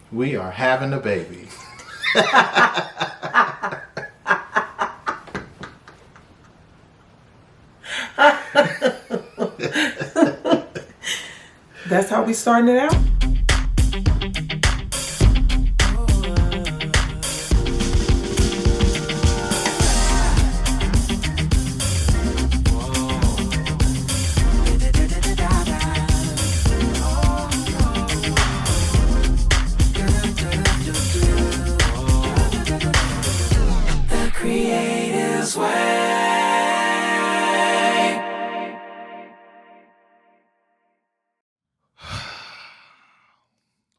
We are having a baby. That's how we starting it out? The Creative's way.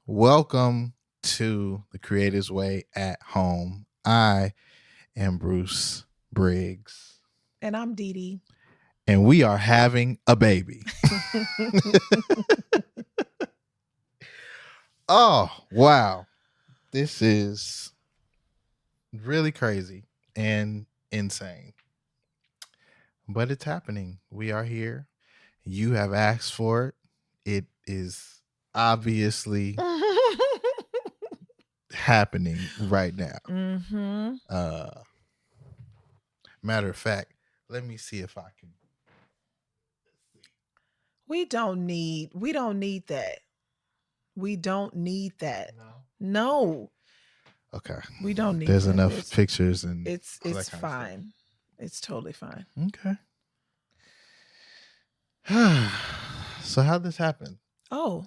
Welcome to the Creative's Way at home. I am Bruce Briggz. And I'm DeeDee. And we are having a baby. Oh, wow. This is really crazy and insane. But it's happening. We are here. You have asked for it. It is obviously happening right now. Mm-hmm. Matter of fact, let me see if I can. We don't need that. We don't need that. No. Okay. We don't need There's that. enough pictures and it's all that kind of fine. It's totally fine. Okay. So how'd this happen? Oh.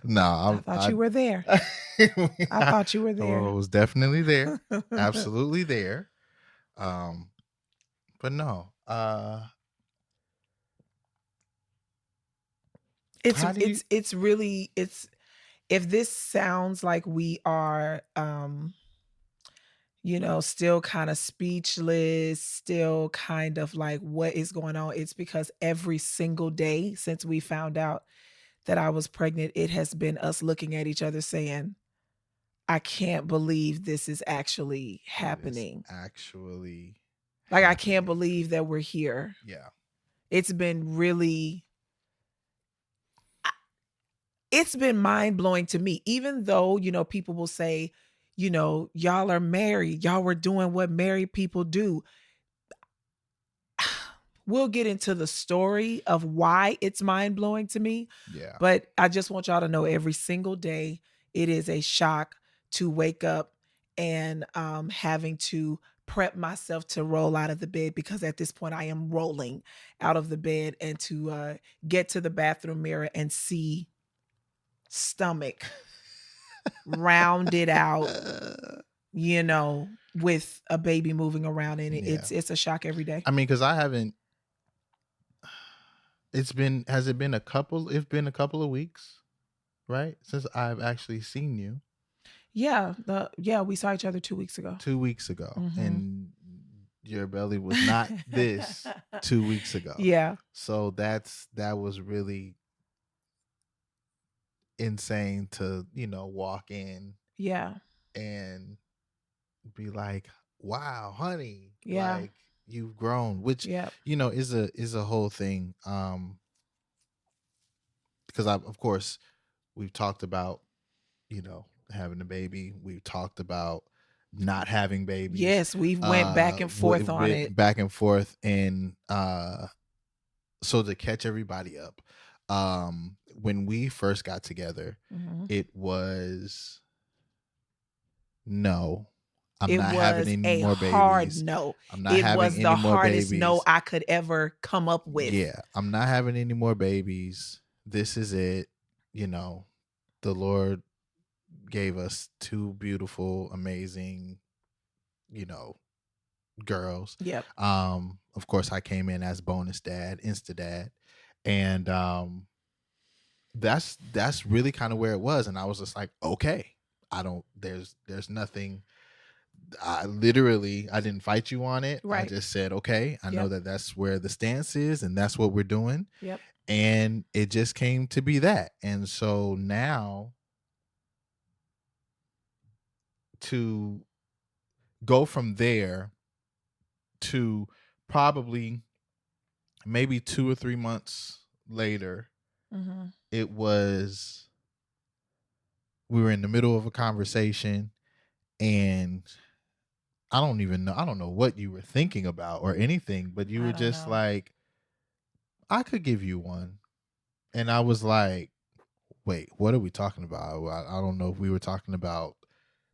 No, I thought you were there. I thought you were there. I was definitely there. Absolutely there. But no. It's really if this sounds like we are still kind of speechless, still kind of like what is going on, it's because every single day since we found out that I was pregnant, it has been us looking at each other saying, I can't believe this is actually happening. I can't believe that we're here. Yeah. It's been mind-blowing to me, even though, people will say, y'all are married, y'all were doing what married people do. We'll get into the story of why it's mind-blowing to me. Yeah. But I just want y'all to know every single day it is a shock to wake up and having to prep myself to roll out of the bed, because at this point I am rolling out of the bed, and to get to the bathroom mirror and see stomach rounded out, with a baby moving around in it. Yeah. It's a shock every day. I mean, because I haven't. It's been a couple of weeks, right, since I've actually seen you. Yeah, we saw each other 2 weeks ago. 2 weeks ago, Mhm. and your belly was not this 2 weeks ago. Yeah. So that was really insane to, walk in. Yeah. And be like, wow, honey. Yeah. Like, you've grown, which, Yeah. is a whole thing. Because of course, we've talked about, having a baby. We've talked about not having babies. Yes, we've went back and forth on it. Back and forth. And so to catch everybody up, when we first got together, it was no. I'm not having any more babies. Hard no. I'm not having any more babies. It was the hardest no I could ever come up with. Yeah, I'm not having any more babies. This is it. The Lord gave us two beautiful, amazing, girls. Yep. Of course, I came in as bonus dad, insta dad, and that's really kind of where it was. And I was just like, okay, there's nothing. I didn't fight you on it. Right. I just said, okay, I know that's where the stance is, and that's what we're doing. Yep. And it just came to be that. And so now to go from there to probably maybe 2 or 3 months later, it was we were in the middle of a conversation, and I don't know what you were thinking about or anything, but you were just like, I could give you one. And I was like, wait, what are we talking about? I don't know if we were talking about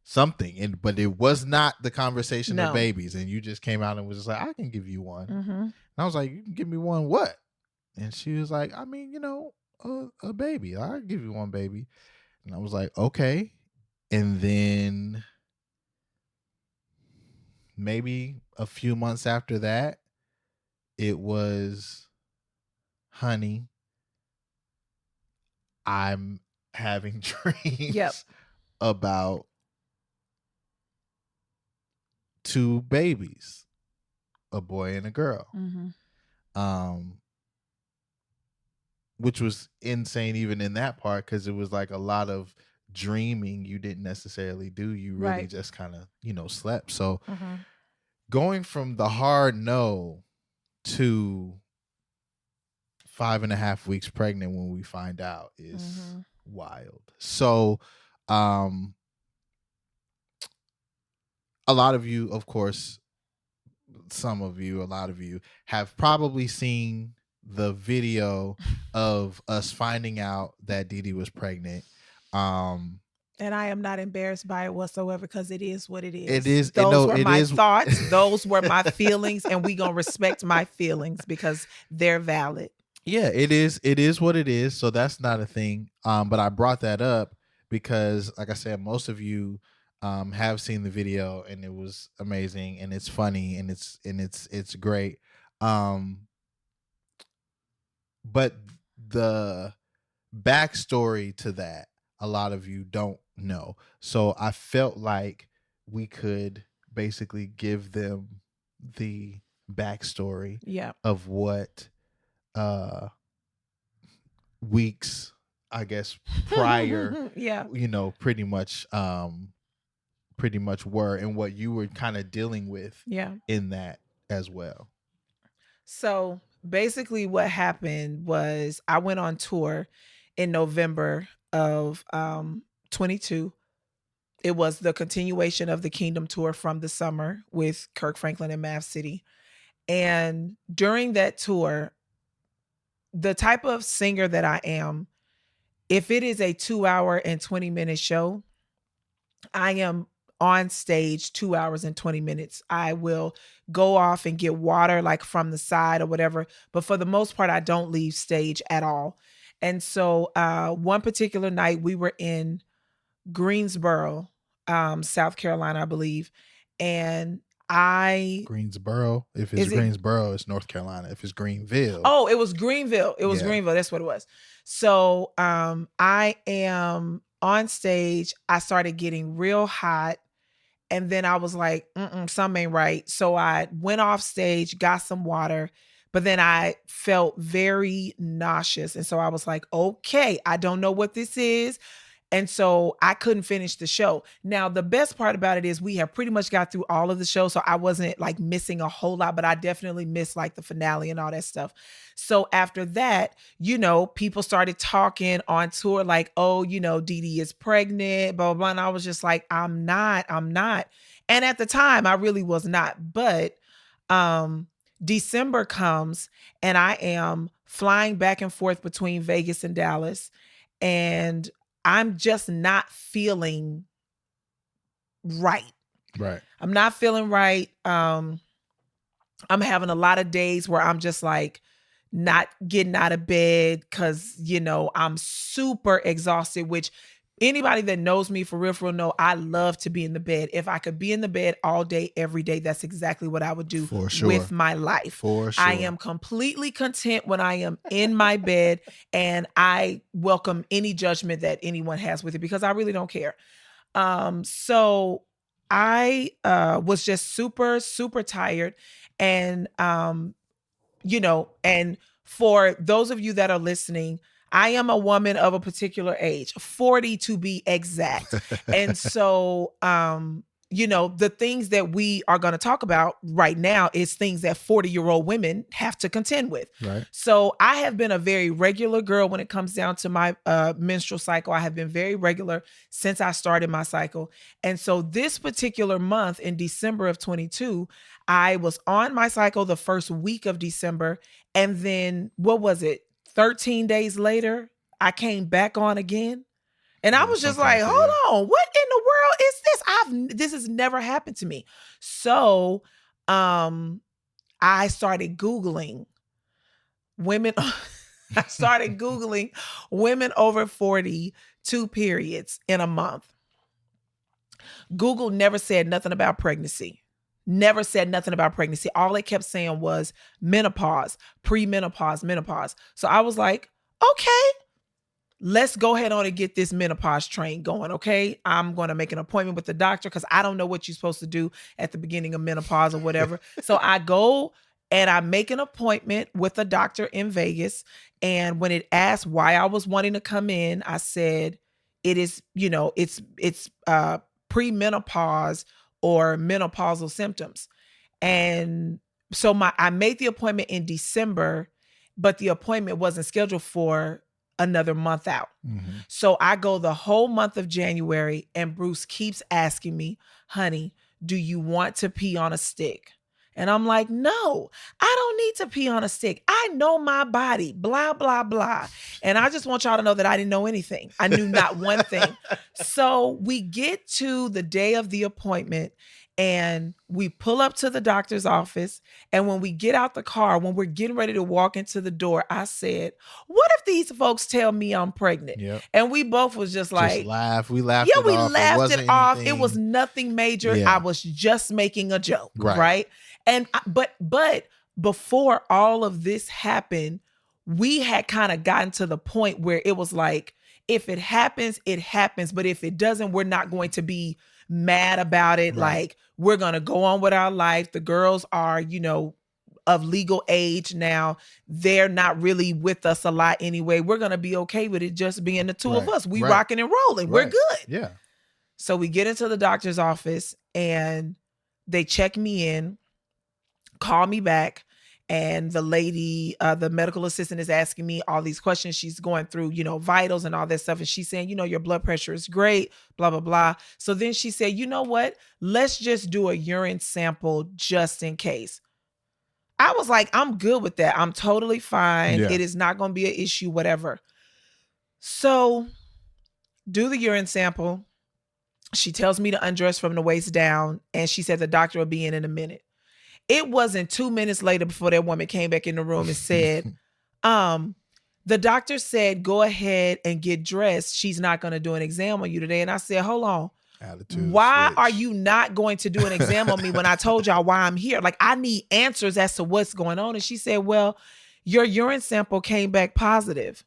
something, but it was not the conversation of babies. And you just came out and was just like, I can give you one. And I was like, you can give me one what? And she was like, I mean, a baby. I'll give you one baby. And I was like, okay. And then maybe a few months after that, it was, honey, I'm having dreams about 2 babies, a boy and a girl. Which was insane even in that part, because it was like a lot of dreaming you didn't necessarily do. You really just kind of, slept. So going from the hard no to 5.5 weeks pregnant when we find out is wild. So a lot of you, of course, a lot of you have probably seen the video of us finding out that DeeDee was pregnant. And I am not embarrassed by it whatsoever, because it is what it is. It is. Those were my thoughts. Those were my feelings, and we gonna respect my feelings because they're valid. Yeah, it is. It is what it is. So that's not a thing. But I brought that up because, like I said, most of you have seen the video, and it was amazing, and it's funny, and it's great. But the backstory to that, a lot of you don't know. So I felt like we could basically give them the backstory of what weeks, I guess, prior pretty much were, and what you were kind of dealing with in that as well. So basically what happened was I went on tour in November of 22. It was the continuation of the Kingdom tour from the summer with Kirk Franklin and Mav City. And during that tour, the type of singer that I am, if it is a 2-hour and 20-minute show, I am on stage 2 hours and 20 minutes. I will go off and get water like from the side or whatever. But for the most part, I don't leave stage at all. And so one particular night we were in Greensboro, South Carolina, I believe. And Greensboro. If it's Greensboro, it's North Carolina. If it's Greenville. Oh, it was Greenville. It was Greenville. That's what it was. So I am on stage. I started getting real hot. And then I was like, something ain't right. So I went off stage, got some water, but then I felt very nauseous. And so I was like, okay, I don't know what this is. And so I couldn't finish the show. Now, the best part about it is we have pretty much got through all of the show. So I wasn't like missing a whole lot, but I definitely missed like the finale and all that stuff. So after that, people started talking on tour like, oh, DeeDee is pregnant, blah, blah, blah. And I was just like, I'm not. And at the time I really was not. But December comes and I am flying back and forth between Vegas and Dallas. And I'm just not feeling right. Right. I'm not feeling right. I'm having a lot of days where I'm just like not getting out of bed because, I'm super exhausted, which anybody that knows me for real know I love to be in the bed. If I could be in the bed all day, every day, that's exactly what I would do with my life. For sure. I am completely content when I am in my bed, and I welcome any judgment that anyone has with it because I really don't care. So I was just super, super tired. And, and for those of you that are listening, I am a woman of a particular age, 40 to be exact. And so the things that we are going to talk about right now is things that 40-year-old women have to contend with. Right. So I have been a very regular girl when it comes down to my menstrual cycle. I have been very regular since I started my cycle. And so this particular month in December of 22, I was on my cycle the first week of December. And then 13 days later, I came back on again. And I was just like, hold on, what in the world is this? This has never happened to me. So I started Googling women. I started Googling women over 40, 2 periods in a month. Google never said nothing about pregnancy. Never said nothing about pregnancy. All it kept saying was menopause, premenopause, menopause. So I was like, okay. Let's go ahead on and get this menopause train going, okay? I'm going to make an appointment with the doctor because I don't know what you're supposed to do at the beginning of menopause or whatever. So I go and I make an appointment with a doctor in Vegas. And when it asked why I was wanting to come in, I said, it is, it's premenopause or menopausal symptoms. And so I made the appointment in December, but the appointment wasn't scheduled for another month out. Mm-hmm. So I go the whole month of January and Bruce keeps asking me, honey, do you want to pee on a stick? And I'm like, no, I don't need to pee on a stick. I know my body, blah, blah, blah. And I just want y'all to know that I didn't know anything. I knew not one thing. So we get to the day of the appointment and we pull up to the doctor's office. And when we get out the car, when we're getting ready to walk into the door, I said, what if these folks tell me I'm pregnant? Yep. And we both was just like, laugh. We laughed it off. Yeah, we laughed it off. Anything. It was nothing major. Yeah. I was just making a joke, right? And but before all of this happened, we had kind of gotten to the point where it was like, if it happens, it happens. But if it doesn't, we're not going to be mad about it. Right. Like, we're going to go on with our life. The girls are, of legal age now. They're not really with us a lot anyway. We're going to be okay with it just being the two of us. We rocking and rolling. We're good. Yeah. So we get into the doctor's office and they check me in, call me back. And the lady, the medical assistant is asking me all these questions. She's going through, vitals and all that stuff. And she's saying, your blood pressure is great, blah, blah, blah. So then she said, you know what? Let's just do a urine sample just in case. I was like, I'm good with that. I'm totally fine. Yeah. It is not going to be an issue, whatever. So do the urine sample. She tells me to undress from the waist down. And she said the doctor will be in a minute. It wasn't 2 minutes later before that woman came back in the room and said, the doctor said, go ahead and get dressed. She's not going to do an exam on you today. And I said, hold on. Why switch. Are you not going to do an exam on me when I told y'all why I'm here? Like, I need answers as to what's going on. And she said, well, your urine sample came back positive.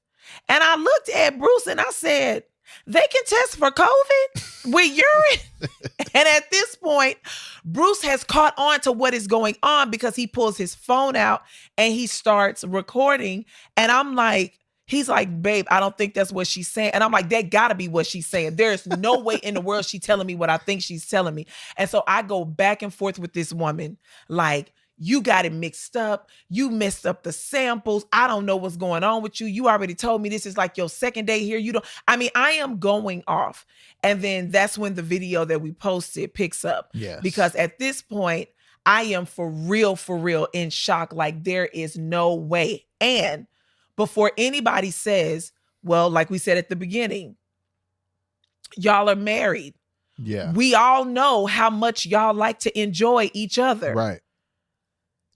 And I looked at Bruce and I said, they can test for COVID with urine. And at this point, Bruce has caught on to what is going on because he pulls his phone out and he starts recording. And I'm like, he's like, babe, I don't think that's what she's saying. And I'm like, that gotta be what she's saying. There's no way in the world she's telling me what I think she's telling me. And so I go back and forth with this woman, like, you got it mixed up. You messed up the samples. I don't know what's going on with you. You already told me this is like your second day here. I am going off. And then that's when the video that we posted picks up. Yes. Because at this point, I am for real in shock. Like, there is no way. And before anybody says, well, like we said at the beginning, y'all are married. Yeah. We all know how much y'all like to enjoy each other. Right.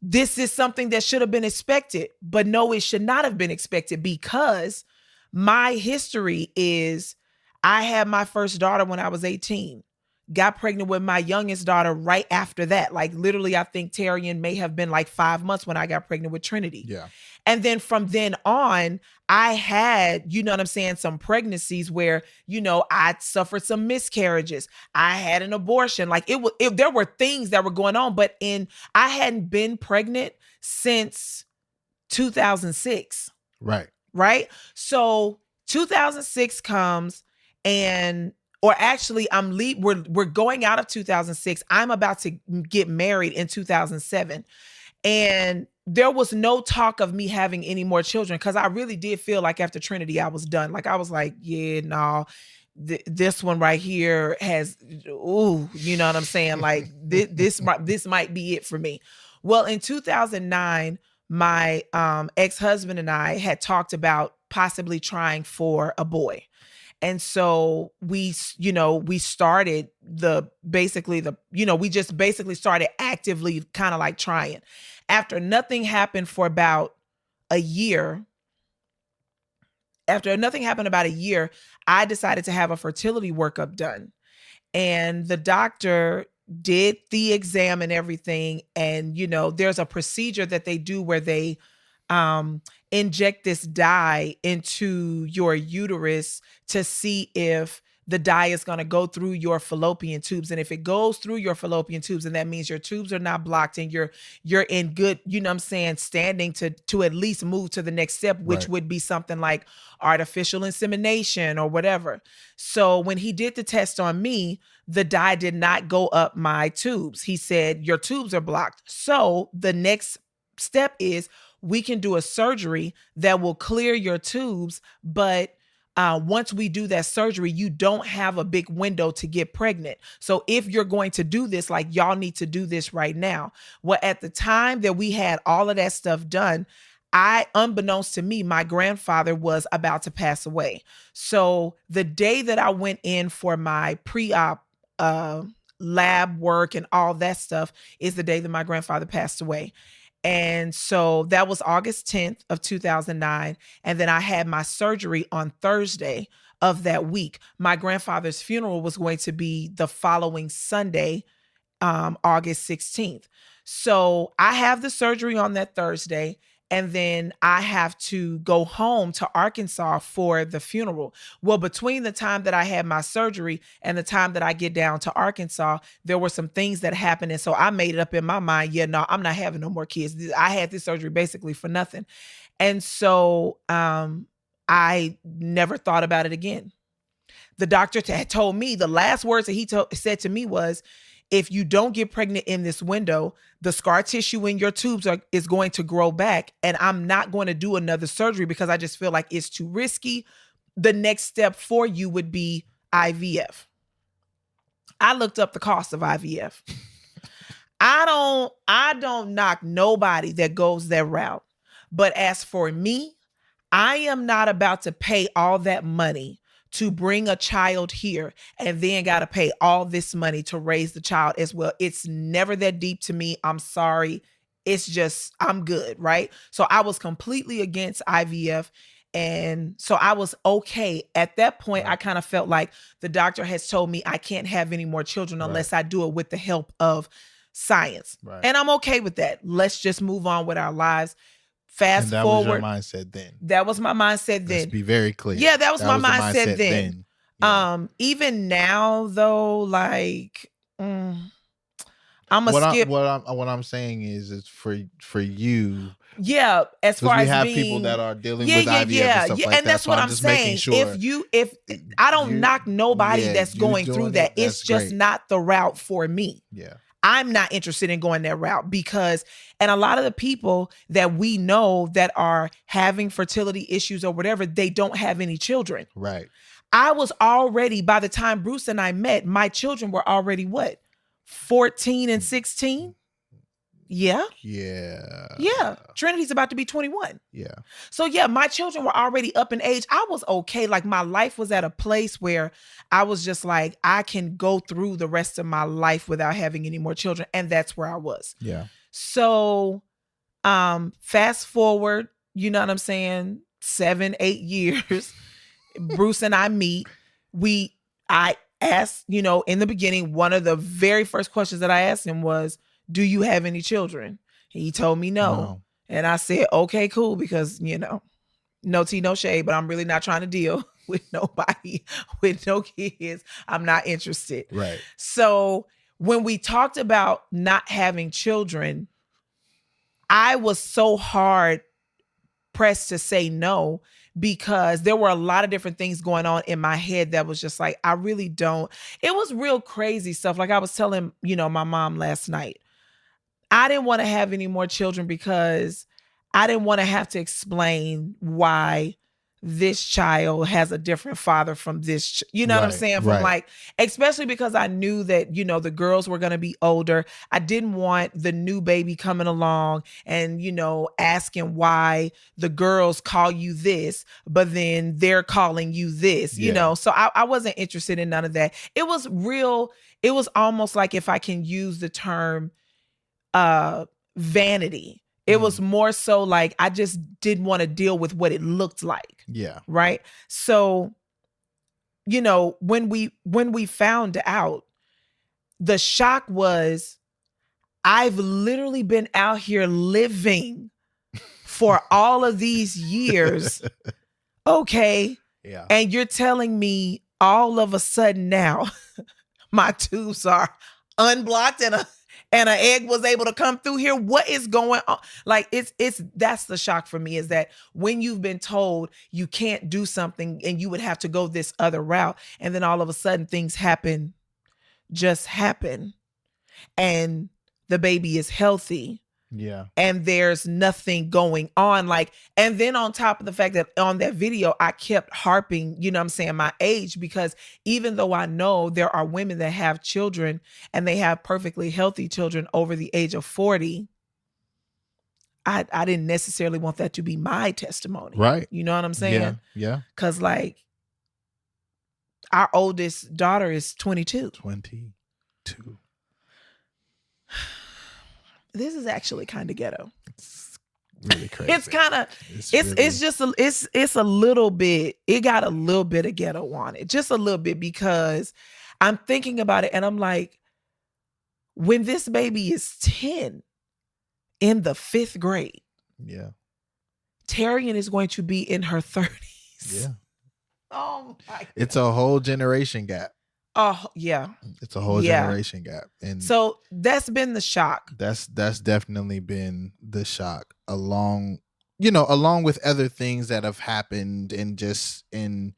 This is something that should have been expected, but no, it should not have been expected because my history is I had my first daughter when I was 18, got pregnant with my youngest daughter right after that. Like, literally, I think Terrian may have been like 5 months when I got pregnant with Trinity. Yeah. And then from then on, I had, some pregnancies where, I suffered some miscarriages. I had an abortion. Like, there were things that were going on, but I hadn't been pregnant since 2006. Right. Right. So 2006 comes and or actually we're going out of 2006. I'm about to get married in 2007. And there was no talk of me having any more children because I really did feel like after Trinity, I was done. Like I was like, yeah, no, this one right here has, ooh, you know what I'm saying? Like this might be it for me. Well, in 2009, my ex-husband and I had talked about possibly trying for a boy. And so we started we just basically started actively kind of like trying. After nothing happened for about a year, I decided to have a fertility workup done. And the doctor did the exam and everything. And, there's a procedure that they do where they inject this dye into your uterus to see if the dye is going to go through your fallopian tubes. And if it goes through your fallopian tubes, and that means your tubes are not blocked and you're in good, standing to at least move to the next step, which would be something like artificial insemination or whatever. So when he did the test on me, the dye did not go up my tubes. He said, your tubes are blocked. So the next step is we can do a surgery that will clear your tubes, but once we do that surgery, you don't have a big window to get pregnant. So if you're going to do this, like y'all need to do this right now. Well, at the time that we had all of that stuff done, unbeknownst to me, my grandfather was about to pass away. So the day that I went in for my pre-op lab work and all that stuff is the day that my grandfather passed away. And so that was August 10th of 2009. And then I had my surgery on Thursday of that week. My grandfather's funeral was going to be the following Sunday, August 16th. So I have the surgery on that Thursday. And then I have to go home to Arkansas for the funeral. Well, between the time that I had my surgery and the time that I get down to Arkansas, there were some things that happened. And so I made it up in my mind, no, I'm not having no more kids. I had this surgery basically for nothing. And so I never thought about it again. The doctor had told me, the last words that he said to me was, if you don't get pregnant in this window, the scar tissue in your tubes is going to grow back. And I'm not going to do another surgery because I just feel like it's too risky. The next step for you would be IVF. I looked up the cost of IVF. I don't knock nobody that goes that route. But as for me, I am not about to pay all that money to bring a child here and then got to pay all this money to raise the child as well. It's never that deep to me. I'm sorry. It's just, I'm good, right? So I was completely against IVF. And so I was okay. At that point, I kind of felt like the doctor has told me I can't have any more children unless I do it with the help of science. Right. And I'm okay with that. Let's just move on with our lives. Fast forward. That was your mindset then. That was my mindset then. Let's be very clear. Yeah, that was my mindset then. Yeah. Even now though, like I'm gonna skip. What I'm saying is it's for you. Yeah, as far as we have people that are dealing with IVF and stuff like that. And that's what I'm saying. Sure if I don't knock nobody that's going through that, it's just not the route for me. Yeah. I'm not interested in going that route because, and a lot of the people that we know that are having fertility issues or whatever, they don't have any children. Right. I was already, by the time Bruce and I met, my children were already what? 14 and 16? Yeah. Yeah. Yeah. Trinity's about to be 21. Yeah. So yeah, my children were already up in age. I was okay. Like my life was at a place where I was just like, I can go through the rest of my life without having any more children. And that's where I was. Yeah. So fast forward, you know what I'm saying? 7-8 years, Bruce and I meet. I asked, in the beginning, one of the very first questions that I asked him was, do you have any children? He told me no. And I said, okay, cool. Because, no tea, no shade, but I'm really not trying to deal with nobody with no kids. I'm not interested. Right. So when we talked about not having children, I was so hard pressed to say no because there were a lot of different things going on in my head that was just like, I really don't. It was real crazy stuff. Like I was telling, my mom last night, I didn't want to have any more children because I didn't want to have to explain why this child has a different father from this, what I'm saying? From like, especially because I knew that, the girls were going to be older. I didn't want the new baby coming along and, asking why the girls call you this, but then they're calling you this, so I wasn't interested in none of that. It was almost like, if I can use the term, vanity. It was more so like I just didn't want to deal with what it looked like. Yeah. Right. So, when we found out, the shock was, I've literally been out here living for all of these years. Okay. Yeah. And you're telling me all of a sudden now my tubes are unblocked and an egg was able to come through here. What is going on? Like that's the shock for me, is that when you've been told you can't do something and you would have to go this other route, and then all of a sudden things just happen, and the baby is healthy. Yeah. And there's nothing going on. Like, and then on top of the fact that on that video, I kept harping, my age, because even though I know there are women that have children and they have perfectly healthy children over the age of 40, I didn't necessarily want that to be my testimony. Right. You know what I'm saying? Yeah. Cause like our oldest daughter is 22. 22. This is actually kind of ghetto. It's really crazy. It's kind of, it's a little bit, it got a little bit of ghetto on it, just a little bit, because I'm thinking about it and I'm like, when this baby is 10 in the 5th grade, Tarian is going to be in her 30s. Yeah. Oh my God. It's a whole generation gap. Oh yeah. It's a whole generation gap. And so that's been the shock. That's definitely been the shock, along with other things that have happened and just in,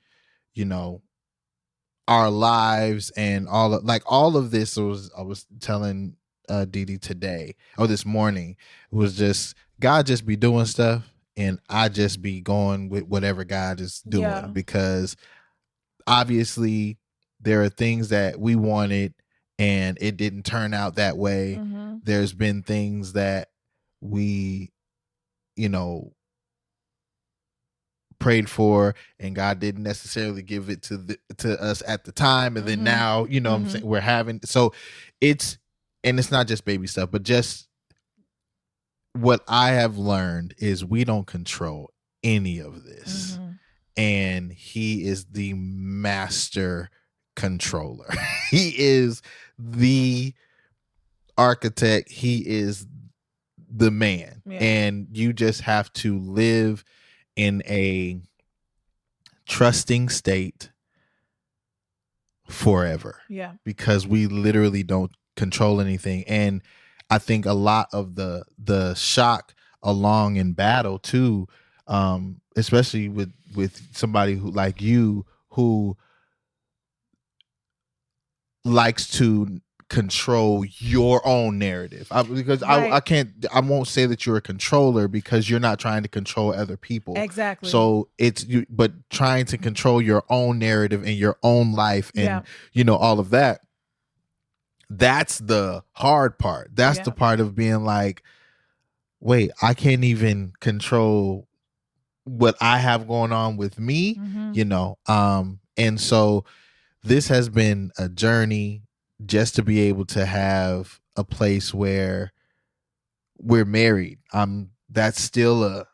our lives, and all of this I was telling DeeDee today, or this morning, was just God just be doing stuff and I just be going with whatever God is doing, because obviously there are things that we wanted and it didn't turn out that way. Mm-hmm. There's been things that we, prayed for and God didn't necessarily give it to us at the time. And then now, what I'm saying, we're having, so it's not just baby stuff, but just what I have learned is we don't control any of this. Mm-hmm. And He is the master controller. He is the architect. He is the man. Yeah. And you just have to live in a trusting state forever. Yeah. Because we literally don't control anything. And I think a lot of the shock along in battle too, especially with somebody who like you, who likes to control your own narrative, because right. I won't say that you're a controller, because you're not trying to control other people. Exactly. So but trying to control your own narrative and your own life and all of that. That's the hard part. That's the part of being like, wait, I can't even control what I have going on with me, and so this has been a journey, just to be able to have a place where we're married. That's still a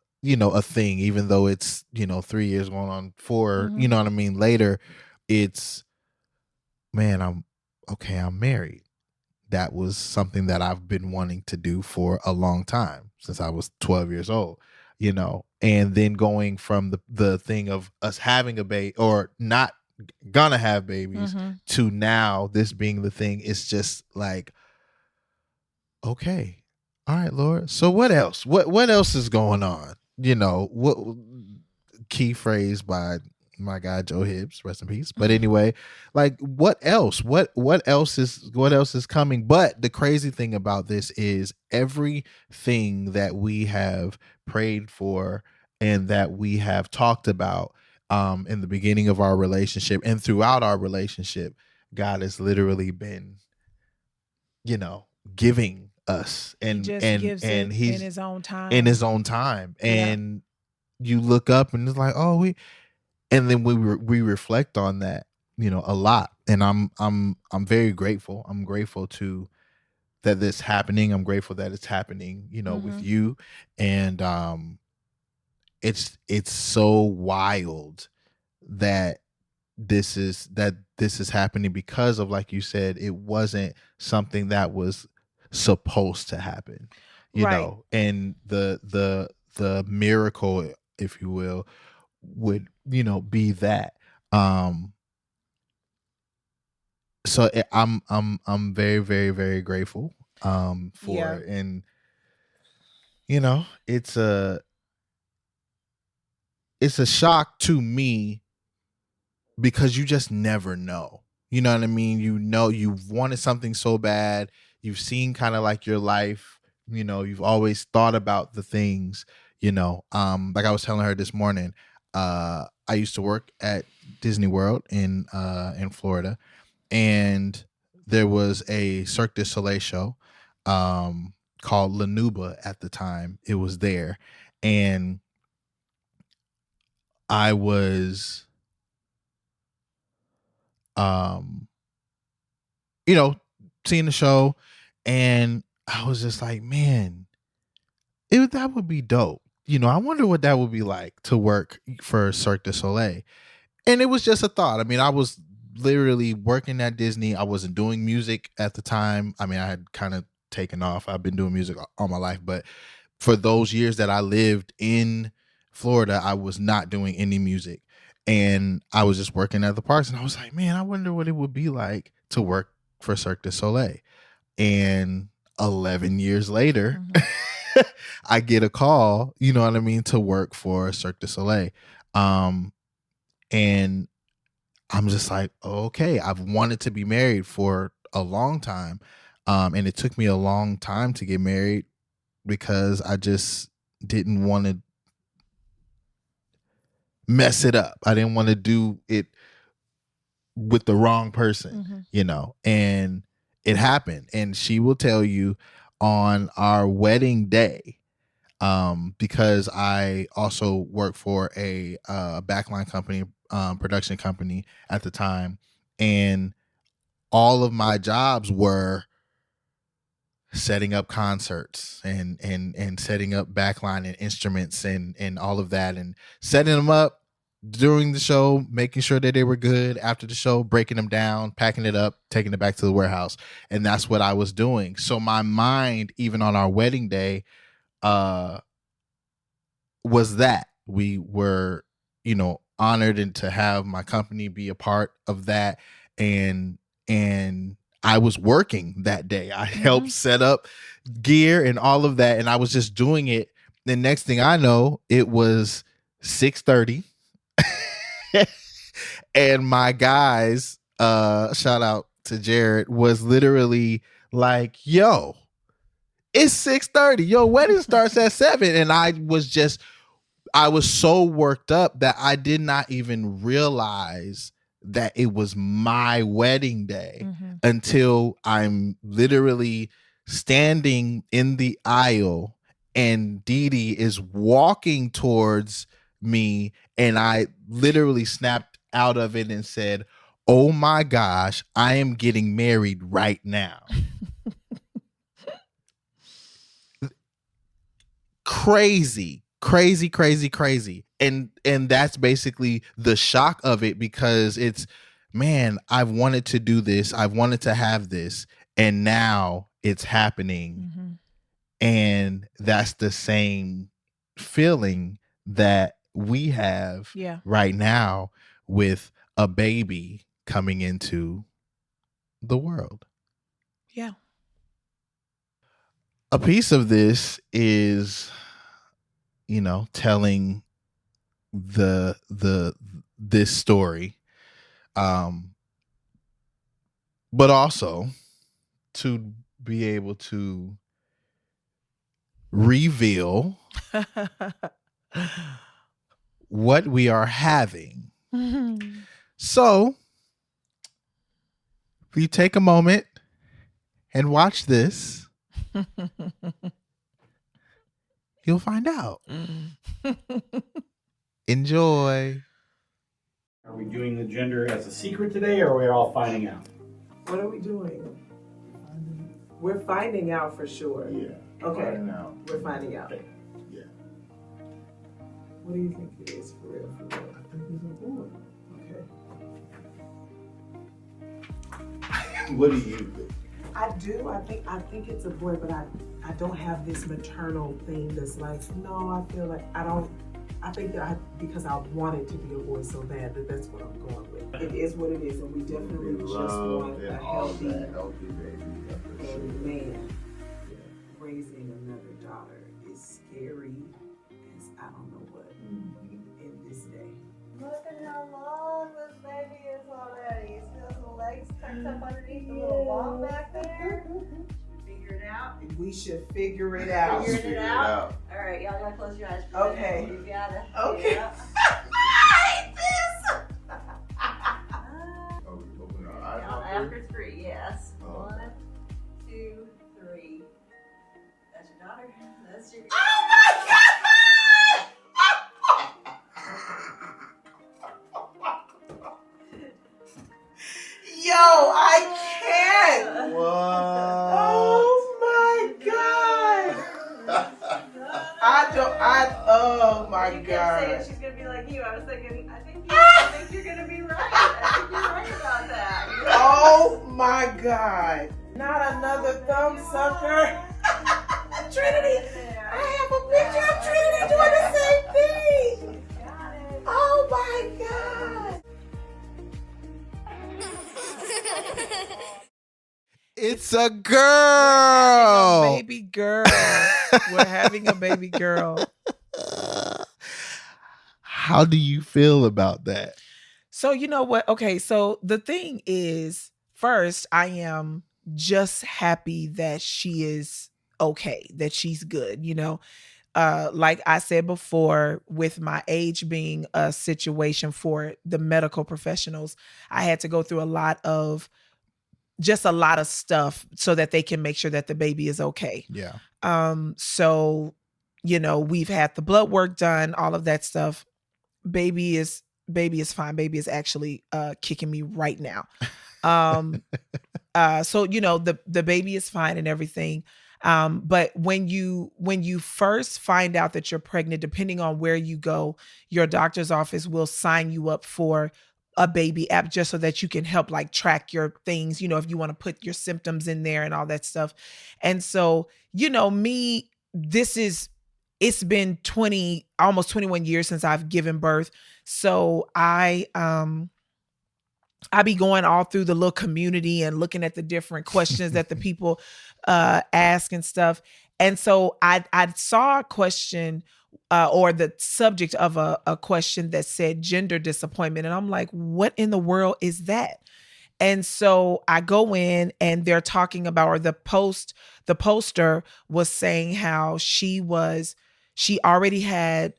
thing, even though it's, 3 years going on 4, you know what I mean? Later, it's, man, I'm married. That was something that I've been wanting to do for a long time, since I was 12 years old, and then going from the thing of us having a baby or not gonna have babies to now this being the thing. It's just like, okay, all right, Lord, so what else is going on? What key phrase by my guy Joe Hibbs, rest in peace. But anyway, like what else? What else is coming? But the crazy thing about this is everything that we have prayed for and that we have talked about in the beginning of our relationship and throughout our relationship, God has literally been, giving us He just gives it he's in his own time. in his own time. And you look up and it's like, oh, and then we reflect on that, a lot. And I'm very grateful. I'm grateful to that this happening. I'm grateful that it's happening, with you. And it's so wild that this is happening because of, like you said, it wasn't something that was supposed to happen, Right. and the miracle, if you will, would be that. So I'm very, very, very grateful for it. And it's a shock to me because you just never know. You know what I mean? You've wanted something so bad. You've seen kind of like your life, you've always thought about the things, like I was telling her this morning, I used to work at Disney World in Florida, and there was a Cirque du Soleil show called Lanuba at the time. It was there, and I was seeing the show, and I was just like, man, that would be dope. I wonder what that would be like to work for Cirque du Soleil. And it was just a thought. I mean, I was literally working at Disney. I wasn't doing music at the time. I mean, I had kind of taken off. I've been doing music all my life, but for those years that I lived in Florida, I was not doing any music. And I was just working at the parks, and I was like, man, I wonder what it would be like to work for Cirque du Soleil. And 11 years later, I get a call, you know what I mean, to work for Cirque du Soleil. And I'm just like, okay, I've wanted to be married for a long time. And it took me a long time to get married because I just didn't want to mess it up. I didn't want to do it with the wrong person, and it happened. And she will tell you on our wedding day, because I also worked for a backline company, production company at the time, and all of my jobs were setting up concerts and setting up backline and instruments and all of that, and setting them up during the show, making sure that they were good after the show, breaking them down, packing it up, taking it back to the warehouse. And that's what I was doing. So my mind, even on our wedding day, was that we were, honored and to have my company be a part of that. And I was working that day. I helped set up gear and all of that. And I was just doing it. The next thing I know, it was 6:30. And my guys, shout out to Jared, was literally like, yo, it's 6:30. Your wedding starts at 7. And I was so worked up that I did not even realize that it was my wedding day until I'm literally standing in the aisle and DeeDee is walking towards me, and I literally snapped out of it and said, oh my gosh, I am getting married right now. Crazy. And that's basically the shock of it, because it's, man, I've wanted to do this. I've wanted to have this, and now it's happening. And that's the same feeling that we have right now with a baby coming into the world. Yeah. A piece of this is, telling this story, but also to be able to reveal what we are having. So, if you take a moment and watch this, you'll find out. Enjoy. Are we doing the gender as a secret today, or are we all finding out? What are we doing? We're finding out for sure. Yeah. Okay. Finding out. We're finding out. Okay. Yeah. What do you think it is for real? For real? I think it's a boy. Okay. What do you think? I do. I think it's a boy, but I don't have this maternal thing that's like, no, I feel like I don't. I think that because I want it to be a boy so bad that's what I'm going with. It is what it is, and we definitely just want a healthy baby. and man. Raising another daughter is scary as I don't know what in this day. Look at how long this baby is already. You see those little legs tucked up underneath the little ball back there? Figure it out. We should figure it out. Figuring it out. All right, y'all gotta close your eyes. For a minute. Okay. You gotta. Okay. Yeah. I hate this. After 3, yes. 1, 2, 3. That's your daughter. That's your. Oh my God! Yo, I can't. Oh my God. Oh my You kept God. saying she's gonna be like you. I was thinking, I think you're gonna be right. I think you're right about that. Oh my God. Not another thumb sucker. Trinity, I have a picture of Trinity doing the same thing. Got it. Oh my God. It's a girl. Baby girl. We're having a baby girl. How do you feel about that? So you know what? Okay, so the thing is, first, I am just happy that she is okay, that she's good, you know. Like I said before, with my age being a situation for the medical professionals, I had to go through a lot of stuff so that they can make sure that the baby is okay. Yeah. So, you know, we've had the blood work done, all of that stuff. Baby is fine. Baby is actually kicking me right now. So, you know, the baby is fine and everything. But when you first find out that you're pregnant, depending on where you go, your doctor's office will sign you up for a baby app just so that you can help like track your things, you know, if you want to put your symptoms in there and all that stuff. And so, you know, it's been almost 21 years since I've given birth. So I be going all through the little community and looking at the different questions that the people ask and stuff. And so I saw a question or the subject of a question that said gender disappointment. And I'm like, what in the world is that? And so I go in and they're talking about, or the poster was saying how she already had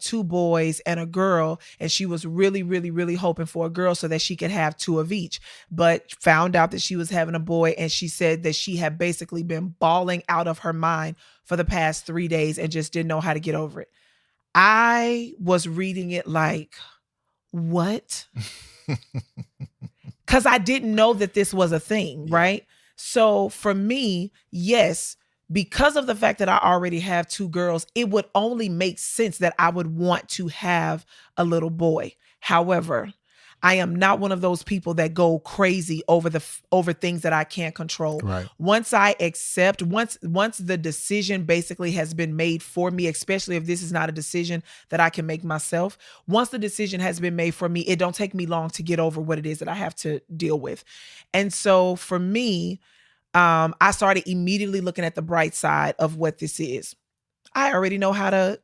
2 boys and a girl, and she was really, really, really hoping for a girl so that she could have 2 of each, but found out that she was having a boy. And she said that she had basically been bawling out of her mind for the past 3 days and just didn't know how to get over it. I was reading it like, what? Because I didn't know that this was a thing, right? So for me, yes, because of the fact that I already have 2 girls, it would only make sense that I would want to have a little boy. However, I am not one of those people that go crazy over things that I can't control. Right. Once I accept, once the decision basically has been made for me, especially if this is not a decision that I can make myself, once the decision has been made for me, it don't take me long to get over what it is that I have to deal with. And so for me, I started immediately looking at the bright side of what this is. I already know how to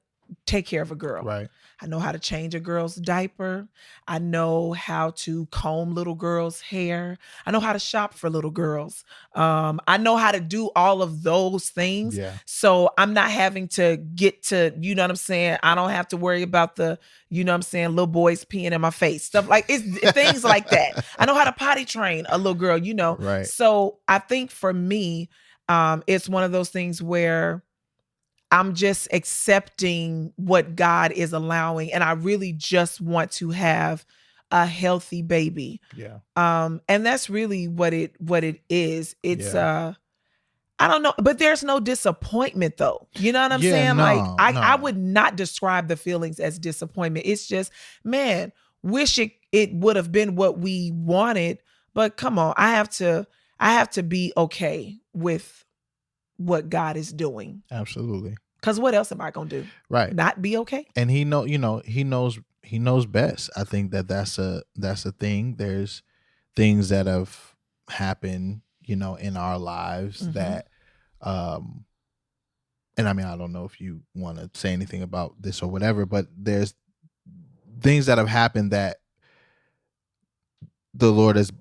take care of a girl. Right. I know how to change a girl's diaper. I know how to comb little girls' hair. I know how to shop for little girls. I know how to do all of those things. Yeah. So I'm not having to get to, you know what I'm saying? I don't have to worry about the, you know what I'm saying, little boys peeing in my face. Stuff like it's things like that. I know how to potty train a little girl, you know. Right. So I think for me, it's one of those things where I'm just accepting what God is allowing. And I really just want to have a healthy baby. Yeah. And that's really what it is. It's I don't know, but there's no disappointment though. You know what I'm saying? No, like I no. would not describe the feelings as disappointment. It's just, man, wish it would have been what we wanted, but come on, I have to be okay with what God is doing. Absolutely. Because what else am I gonna do? Right. Not be okay? And he knows best. I think that's a thing. There's things that have happened, in our lives that and I mean, I don't know if you want to say anything about this or whatever, but there's things that have happened that the Lord has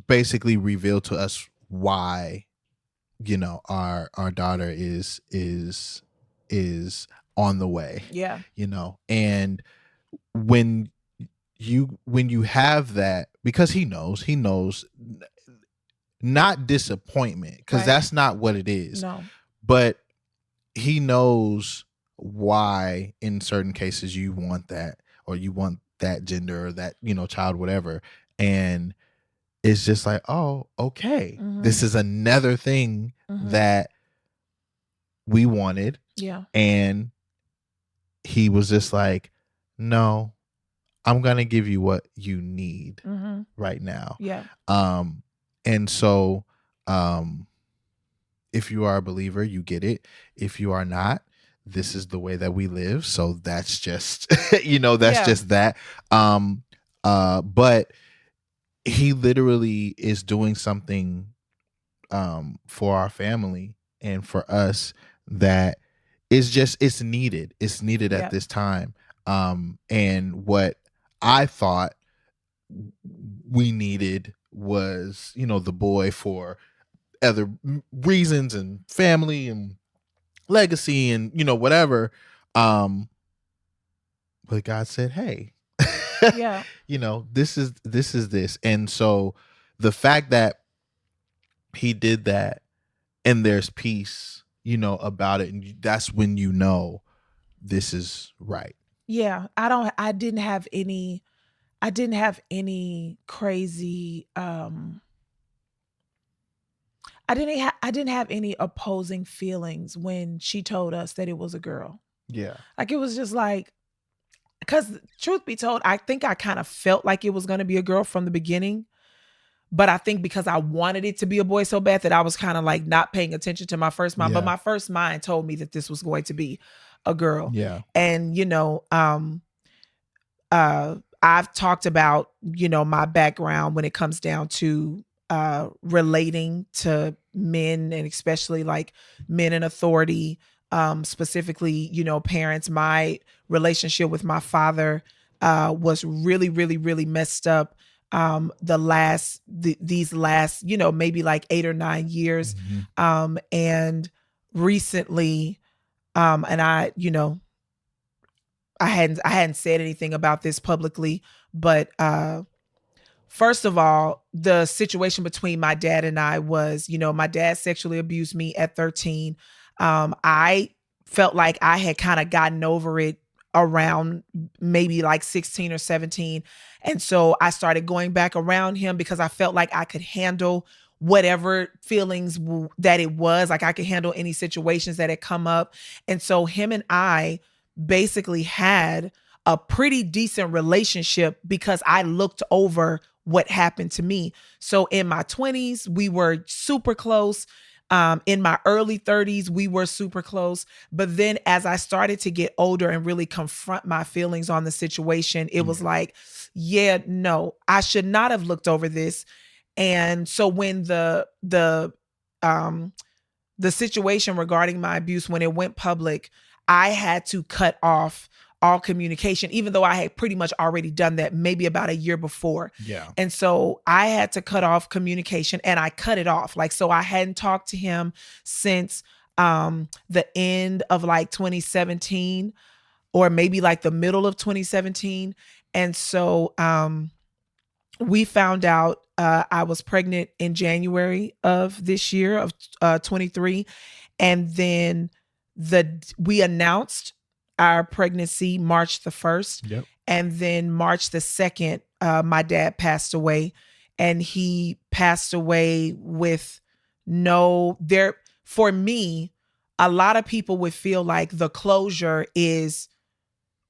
basically revealed to us why our daughter is on the way. Yeah. And when you have that, because he knows not disappointment, because Right. that's not what it is. No. But he knows why in certain cases you want that, or you want that gender or that, child, whatever. And it's just like, oh, okay. This is another thing that we wanted. Yeah. And he was just like, no, I'm going to give you what you need right now. Yeah. And so if you are a believer, you get it. If you are not, this is the way that we live. So that's just, just that. But he literally is doing something for our family and for us that is just, it's needed. It's needed at this time. And what I thought we needed was, the boy for other reasons and family and legacy and, whatever. But God said, hey, Yeah. this is this. And so the fact that he did that and there's peace, about it. And that's when this is right. Yeah. I didn't have any crazy, I didn't have any opposing feelings when she told us that it was a girl. Yeah. Like, it was just like, because truth be told, I think I kind of felt like it was going to be a girl from the beginning. But I think because I wanted it to be a boy so bad that I was kind of like not paying attention to my first mind. Yeah. But my first mind told me that this was going to be a girl. Yeah. And, I've talked about, my background when it comes down to relating to men, and especially like men in authority, specifically, parents. My relationship with my father was really, really, really messed up these last, maybe like 8 or 9 years. And recently, and I hadn't said anything about this publicly, but first of all, the situation between my dad and I was, my dad sexually abused me at 13. I felt like I had kind of gotten over it around maybe like 16 or 17. And so I started going back around him because I felt like I could handle whatever feelings that it was. Like, I could handle any situations that had come up. And so him and I basically had a pretty decent relationship because I looked over what happened to me. So in my 20s, we were super close. In my early 30s, we were super close. But then as I started to get older and really confront my feelings on the situation, it was like, yeah, no, I should not have looked over this. And so when the situation regarding my abuse, when it went public, I had to cut off all communication, even though I had pretty much already done that maybe about a year before. Yeah. And so I had to cut off communication, and I cut it off. Like, so I hadn't talked to him since the end of like 2017, or maybe like the middle of 2017. And so we found out I was pregnant in January of this year of 23. And then we announced our pregnancy March the 1st. Yep. And then March the 2nd, my dad passed away, and he passed away with for me, a lot of people would feel like the closure is,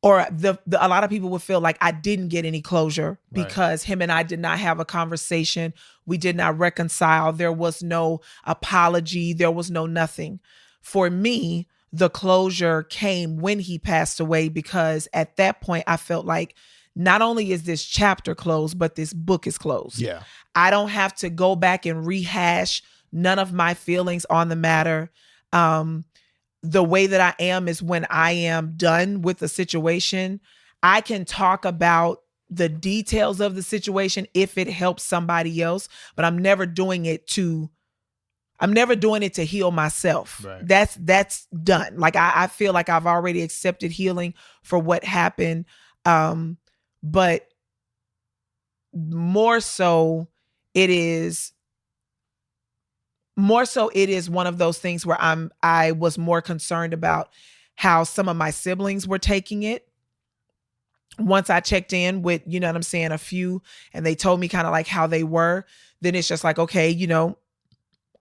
or a lot of people would feel like I didn't get any closure because him and I did not have a conversation. We did not reconcile. There was no apology. There was no nothing. For me, the closure came when he passed away, because at that point I felt like not only is this chapter closed, but this book is closed. Yeah. I don't have to go back and rehash none of my feelings on the matter. The way that I am is when I am done with the situation, I can talk about the details of the situation if it helps somebody else, but I'm never doing it to heal myself. Right. That's done. Like I feel like I've already accepted healing for what happened. But more so it is one of those things where I was more concerned about how some of my siblings were taking it. Once I checked in with, you know what I'm saying, a few, and they told me kind of like how they were, then it's just like, okay, you know,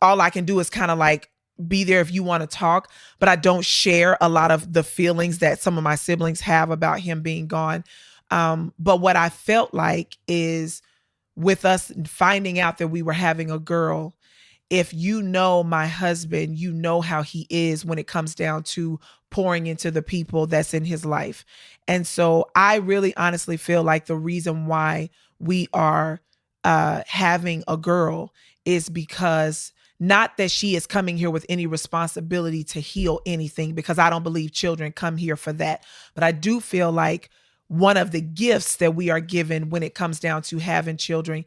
all I can do is kind of like be there if you want to talk, but I don't share a lot of the feelings that some of my siblings have about him being gone. But what I felt like is, with us finding out that we were having a girl, if you know my husband, you know how he is when it comes down to pouring into the people that's in his life. And so I really honestly feel like the reason why we are having a girl is because, not that she is coming here with any responsibility to heal anything, because I don't believe children come here for that. But I do feel like one of the gifts that we are given when it comes down to having children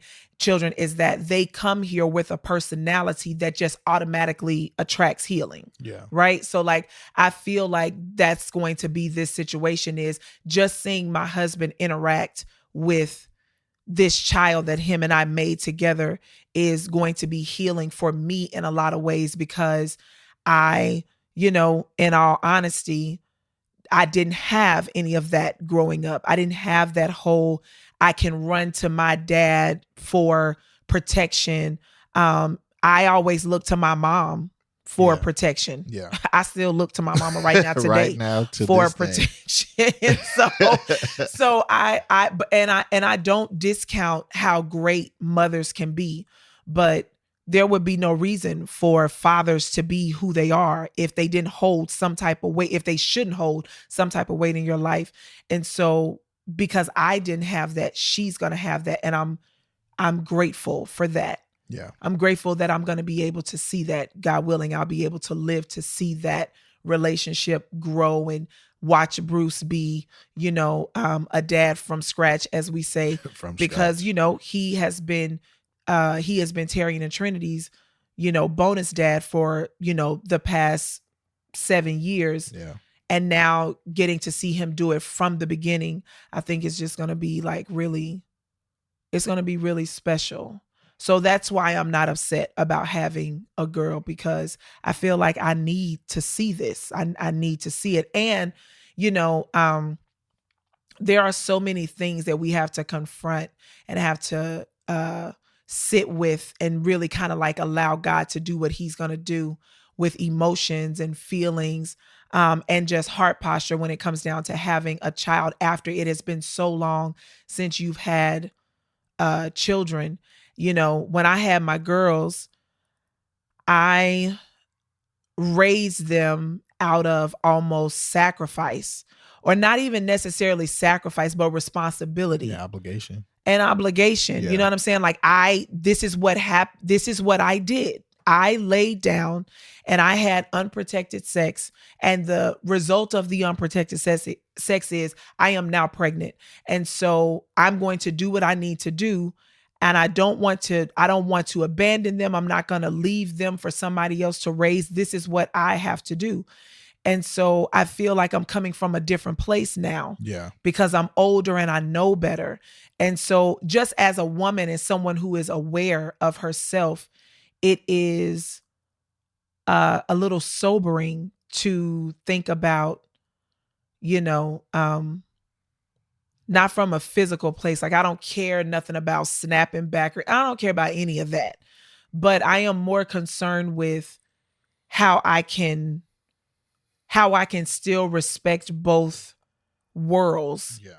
is that they come here with a personality that just automatically attracts healing. Yeah. Right. So like, I feel like that's going to be this situation, is just seeing my husband interact with this child that him and I made together is going to be healing for me in a lot of ways, because I, you know, in all honesty, I didn't have any of that growing up. I didn't have that whole, I can run to my dad for protection. I always looked to my mom for protection. Yeah. I still look to my mama right now today right now to for protection. So I don't discount how great mothers can be, but there would be no reason for fathers to be who they are if they didn't hold some type of weight, if they shouldn't hold some type of weight in your life. And so because I didn't have that, she's going to have that. And I'm grateful for that. Yeah. I'm grateful that I'm going to be able to see that. God willing, I'll be able to live to see that relationship grow and watch Bruce be, you know, a dad from scratch, as we say, because, you know, he has been Terry and Trinity's, you know, bonus dad for, you know, the past 7 years. Yeah. And now getting to see him do it from the beginning, I think it's just going to be like it's going to be really special. So that's why I'm not upset about having a girl, because I feel like I need to see this. I need to see it. And, you know, there are so many things that we have to confront and have to sit with, and really kind of like allow God to do what he's going to do with emotions and feelings, and just heart posture when it comes down to having a child after it has been so long since you've had children. You know, when I had my girls, I raised them out of almost sacrifice, or not even necessarily sacrifice, but responsibility. Yeah, obligation. And obligation. Yeah. You know what I'm saying? Like this is what happened. This is what I did. I laid down and I had unprotected sex, and the result of the unprotected sex is I am now pregnant. And so I'm going to do what I need to do. And I don't want to abandon them. I'm not going to leave them for somebody else to raise. This is what I have to do. And so I feel like I'm coming from a different place now. Yeah. Because I'm older and I know better. And so just as a woman and someone who is aware of herself, it is a little sobering to think about, not from a physical place. Like, I don't care nothing about snapping back. I don't care about any of that. But I am more concerned with how I can still respect both worlds. Yeah.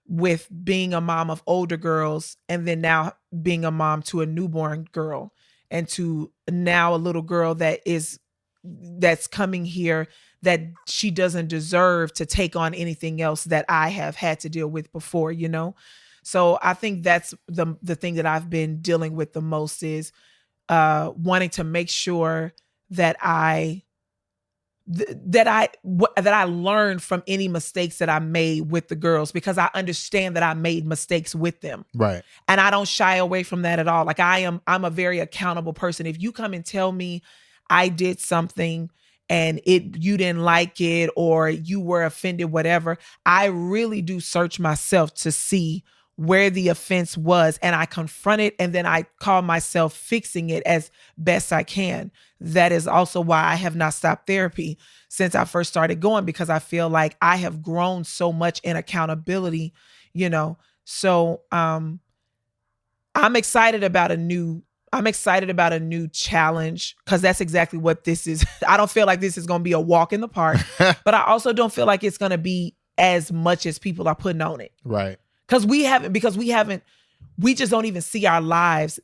With being a mom of older girls and then now being a mom to a newborn girl and to now a little girl that's coming here that she doesn't deserve to take on anything else that I have had to deal with before, So I think that's the thing that I've been dealing with the most is wanting to make sure that I learned from any mistakes that I made with the girls, because I understand that I made mistakes with them. Right. And I don't shy away from that at all. Like, I'm a very accountable person. If you come and tell me I did something and you didn't like it or you were offended, whatever, I really do search myself to see where the offense was, and I confront it, and then I call myself fixing it as best I can. That is also why I have not stopped therapy since I first started going, because I feel like I have grown so much in accountability, So I'm excited about a new challenge, because that's exactly what this is. I don't feel like this is going to be a walk in the park, but I also don't feel like it's going to be as much as people are putting on it. Right. Because we just don't even see our lives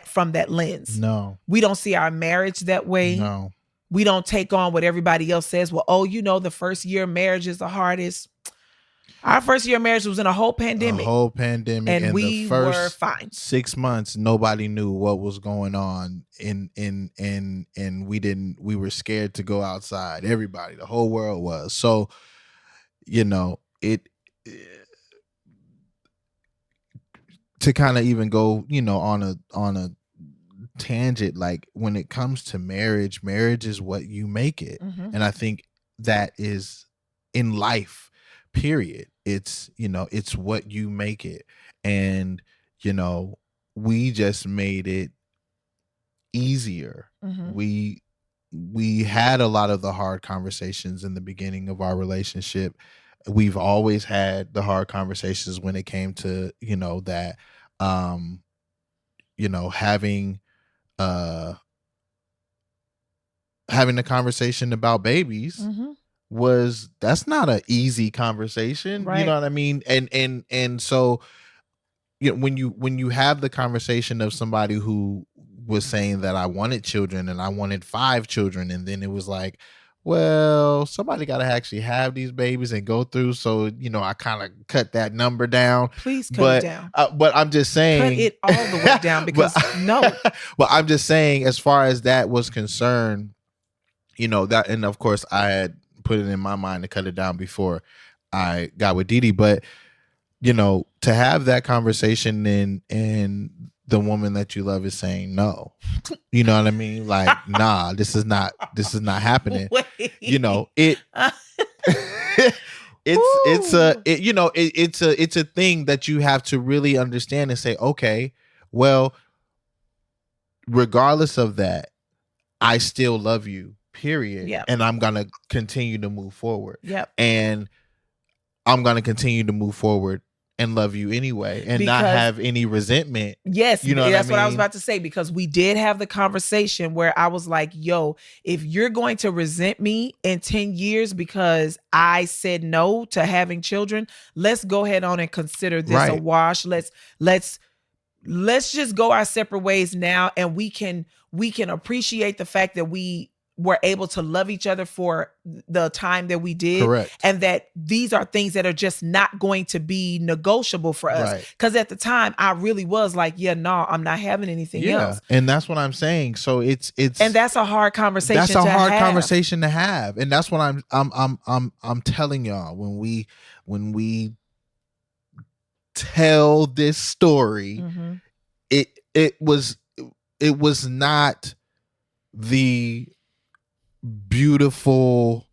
from that lens. No. We don't see our marriage that way. No. We don't take on what everybody else says. Well, the first year of marriage is the hardest. Our first year of marriage was in a whole pandemic. And we were fine. 6 months, nobody knew what was going on. And we were scared to go outside. Everybody, the whole world was. So, to kind of even go, on a tangent, like when it comes to marriage is what you make it. Mm-hmm. And I think that is in life, period. It's, it's what you make it. And, we just made it easier. Mm-hmm. We had a lot of the hard conversations in the beginning of our relationship. We've always had the hard conversations when it came to, that, having a conversation about babies Mm-hmm. that's not an easy conversation. Right. You know what I mean? And so, when you have the conversation of somebody who was saying that I wanted children and I wanted 5 children, and then it was like, well, somebody got to actually have these babies and go through. So, I kind of cut that number down. Please cut it down. But I'm just saying. Cut it all the way down, because no. But I'm just saying, as far as that was concerned, that, and of course I had put it in my mind to cut it down before I got with DeeDee. But, to have that conversation and the woman that you love is saying no, you know what I mean? Like, nah, this is not happening. Wait. It's a thing that you have to really understand and say, okay, well, regardless of that, I still love you, period. Yep. And I'm going to continue to move forward. Yep. And I'm going to continue to move forward and love you anyway, and not have any resentment. Yes, you know that's what I was about to say, because we did have the conversation where I was like, yo, if you're going to resent me in 10 years because I said no to having children, let's go ahead on and consider this a wash. Let's just go our separate ways now, and we can appreciate the fact that we were able to love each other for the time that we did. Correct. And that these are things that are just not going to be negotiable for us. Right. Because at the time I really was like, yeah, no, I'm not having anything else. And that's what I'm saying. So it's and that's a hard conversation. That's a hard conversation to have. And that's what I'm telling y'all when we tell this story, it was not the beautiful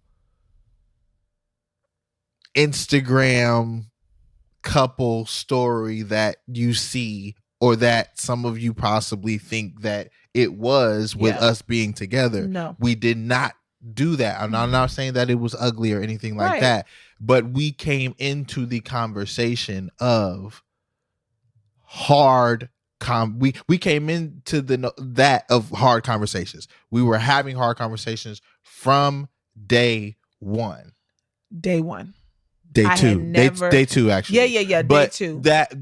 Instagram couple story that you see, or that some of you possibly think that it was with us being together. No, we did not do that. I'm not saying that it was ugly or anything like that, but we came into the conversation of hard we came into that of hard conversations. We were having hard conversations from day one. Day one. Day two. Day two, actually. Yeah. But day two. That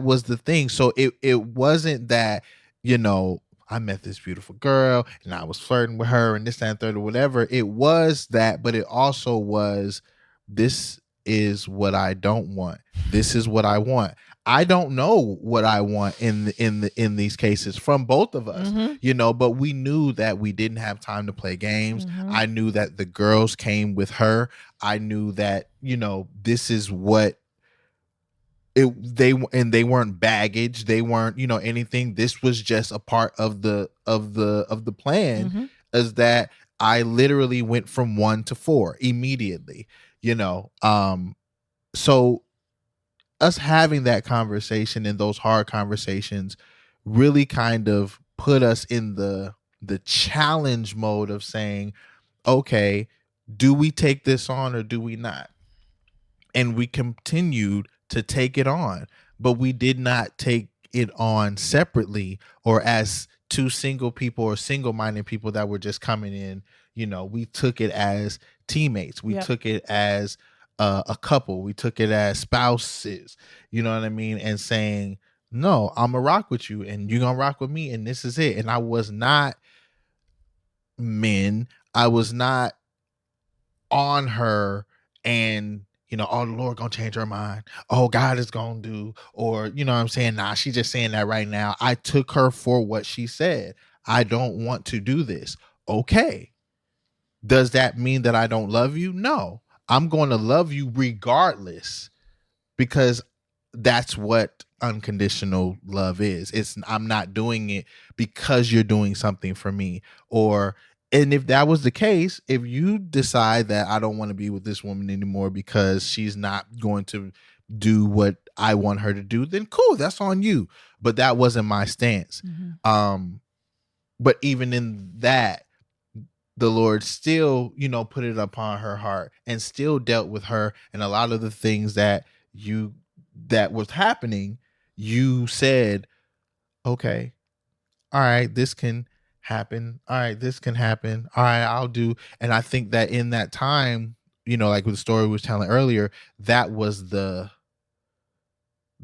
was the thing. So it wasn't that, I met this beautiful girl and I was flirting with her and this, that, and third, or whatever. It was that, but it also was, this is what I don't want. This is what I want. I don't know what I want in these cases from both of us, but we knew that we didn't have time to play games. I knew that the girls came with her. I knew that, this is what they weren't baggage. They weren't, anything. This was just a part of the plan, is that I literally went from 1 to 4 immediately, so us having that conversation and those hard conversations really kind of put us in the challenge mode of saying, okay, do we take this on or do we not? And we continued to take it on, but we did not take it on separately or as two single people or single-minded people that were just coming in. We took it as teammates. We took it as a couple. We took it as spouses, you know what I mean? And saying, no, I'm gonna rock with you and you're gonna rock with me and this is it. And I was not I was not on her and, oh, the Lord gonna change her mind. Oh, God is gonna do, or, you know what I'm saying? Nah, she's just saying that right now. I took her for what she said. I don't want to do this. Okay. Does that mean that I don't love you? No. I'm going to love you regardless, because that's what unconditional love is. I'm not doing it because you're doing something for me. And if that was the case, if you decide that I don't want to be with this woman anymore because she's not going to do what I want her to do, then cool, that's on you. But that wasn't my stance. But even in that, the Lord still, put it upon her heart and still dealt with her. And a lot of the things that was happening, you said, okay, all right, this can happen. All right, this can happen. All right, I'll do. And I think that in that time, like with the story we was telling earlier, that was the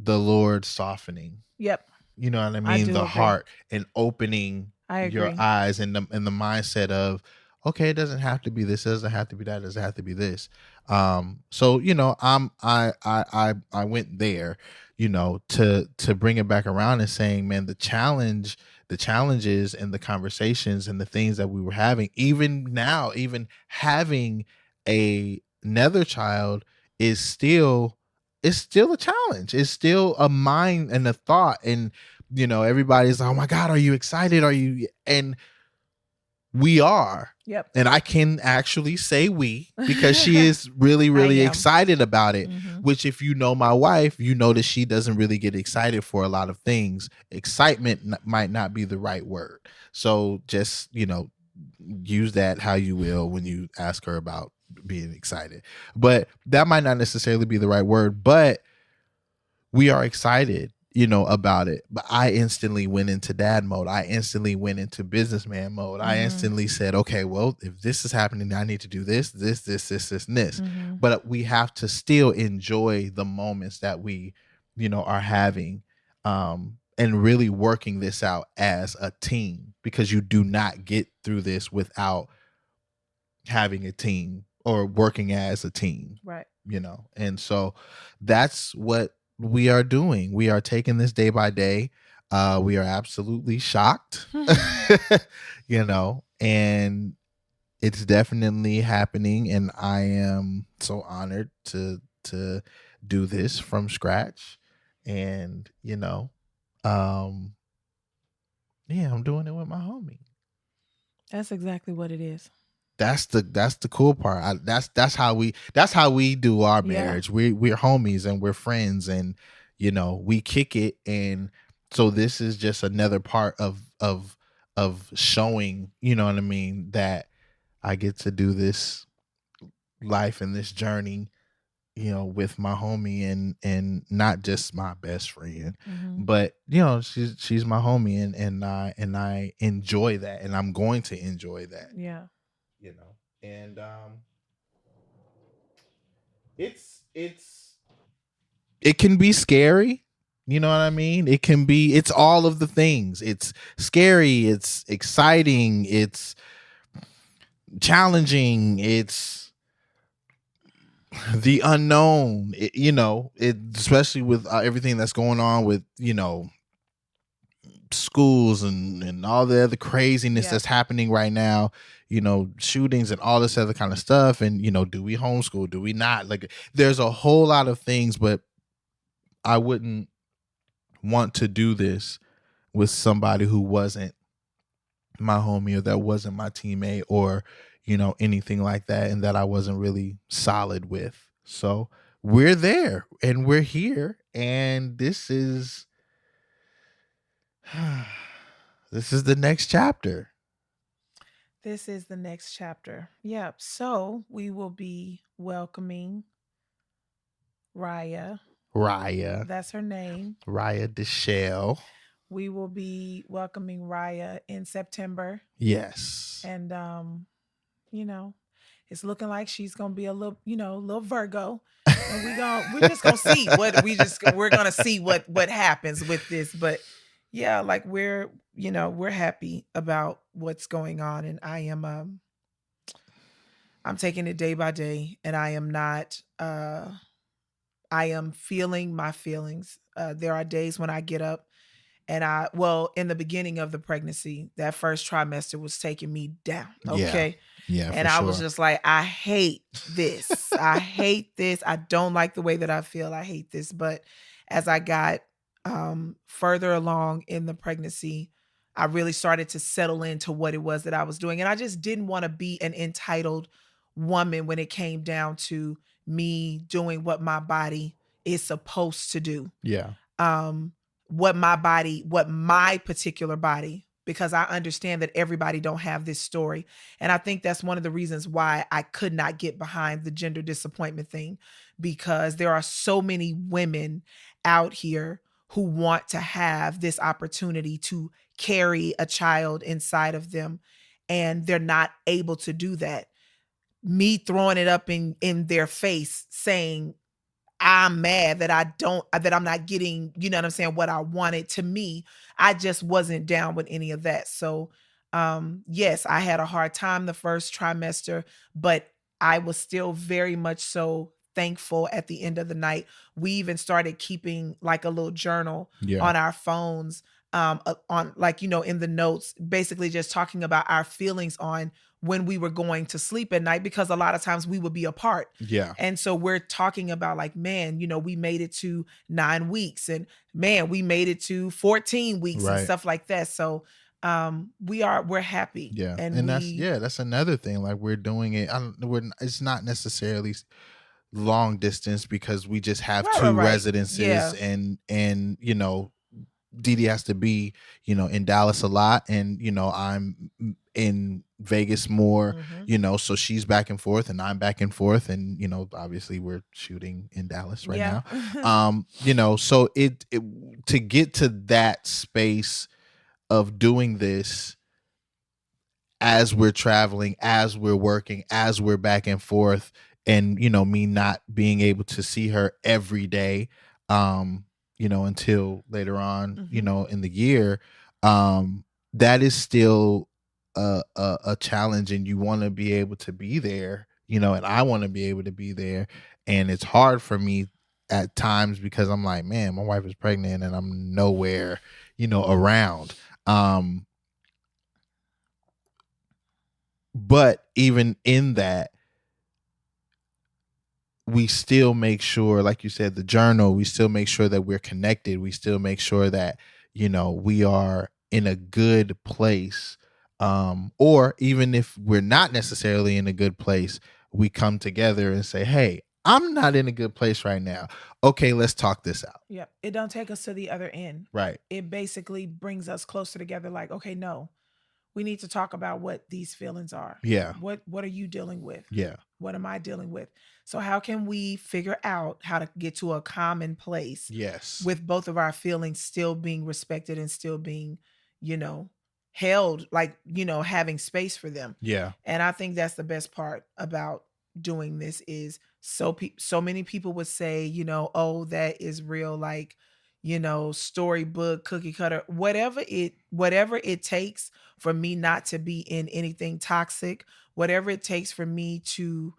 Lord softening. Yep. You know what I mean? The heart and opening your eyes and the mindset of, okay, it doesn't have to be this, it doesn't have to be that, it doesn't have to be this. So I went there, to bring it back around and saying, man, the challenges and the conversations and the things that we were having, even now, even having another child is still a challenge. It's still a mind and a thought. And, everybody's like, oh my God, are you excited? And we are. Yep. And I can actually say we, because she is really, really excited about it, which if you know my wife, you know that she doesn't really get excited for a lot of things. Excitement might not be the right word. So just, use that how you will when you ask her about being excited. But that might not necessarily be the right word, but we are excited, about it. But I instantly went into dad mode. I instantly went into businessman mode. I instantly said, okay, well, if this is happening, I need to do this, and this. But we have to still enjoy the moments that we, are having. and really working this out as a team, because you do not get through this without having a team or working as a team. Right. And so that's what we are doing. We are taking this day by day. We are absolutely shocked, and it's definitely happening. And I am so honored to do this from scratch. And, I'm doing it with my homie. That's exactly what it is. That's the cool part. That's how we do our marriage. We're homies and we're friends, and we kick it. And so this is just another part of showing, you know what I mean, that I get to do this life and this journey, with my homie, and not just my best friend, but she's my homie, and I enjoy that, and I'm going to enjoy that. Yeah. And it can be scary, you know what I mean? It's all of the things. It's scary, it's exciting, it's challenging, it's the unknown, especially with everything that's going on with, schools and all the other craziness that's happening right now, shootings and all this other kind of stuff. And, do we homeschool? Do we not? Like, there's a whole lot of things, but I wouldn't want to do this with somebody who wasn't my homie, or that wasn't my teammate, or, anything like that, and that I wasn't really solid with. So we're there and we're here, and this is the next chapter. This is the next chapter. Yep. So we will be welcoming Raya. That's her name. Raya Deshelle. We will be welcoming Raya in September. Yes. And it's looking like she's gonna be a little Virgo. And we're just gonna see we're gonna see what happens with this. But yeah, like we're happy about what's going on, and I'm taking it day by day, and I am not I am feeling my feelings. There are days when I get up and in the beginning of the pregnancy, that first trimester was taking me down. Okay. Yeah. And I was just like, I hate this. I hate this. I don't like the way that I feel. I hate this. But as I got further along in the pregnancy, I really started to settle into what it was that I was doing. And I just didn't want to be an entitled woman when it came down to me doing what my body is supposed to do. Yeah. What my particular body, because I understand that everybody don't have this story. And I think that's one of the reasons why I could not get behind the gender disappointment thing, because there are so many women out here who want to have this opportunity to carry a child inside of them, and they're not able to do that. Me throwing it up in their face saying, I'm mad that I'm not getting, you know what I'm saying, what I wanted. To me, I just wasn't down with any of that. So, yes, I had a hard time the first trimester, but I was still very much so thankful at the end of the night. We even started keeping like a little journal on our phones, on like, in the notes, basically just talking about our feelings on when we were going to sleep at night, because a lot of times we would be apart. Yeah. And so we're talking about like, man, we made it to 9 weeks, and man, we made it to 14 weeks and stuff like that. So we're happy. Yeah. And that's another thing. Like, we're doing it. It's not necessarily long distance, because we just have two residences, and DeeDee has to be, in Dallas a lot, and I'm in Vegas more, so she's back and forth and I'm back and forth, and obviously we're shooting in Dallas right now. So it to get to that space of doing this as we're traveling, as we're working, as we're back and forth, and me not being able to see her every day, until later on, in the year, that is still a challenge, and you want to be able to be there, and I want to be able to be there. And it's hard for me at times because I'm like, man, my wife is pregnant and I'm nowhere, around. But even in that, we still make sure, like you said, the journal, we still make sure that we're connected. We still make sure that, we are in a good place. Or even if we're not necessarily in a good place, we come together and say, hey, I'm not in a good place right now. Okay, let's talk this out. Yeah. It don't take us to the other end. Right. It basically brings us closer together. Like, okay, no, we need to talk about what these feelings are. Yeah. What are you dealing with? Yeah. What am I dealing with? So how can we figure out how to get to a common place? Yes. With both of our feelings still being respected and still being, held, like, having space for them. Yeah. And I think that's the best part about doing this is so many people would say, oh, that is real, like, storybook, cookie cutter, whatever it takes for me not to be in anything toxic, whatever it takes for me to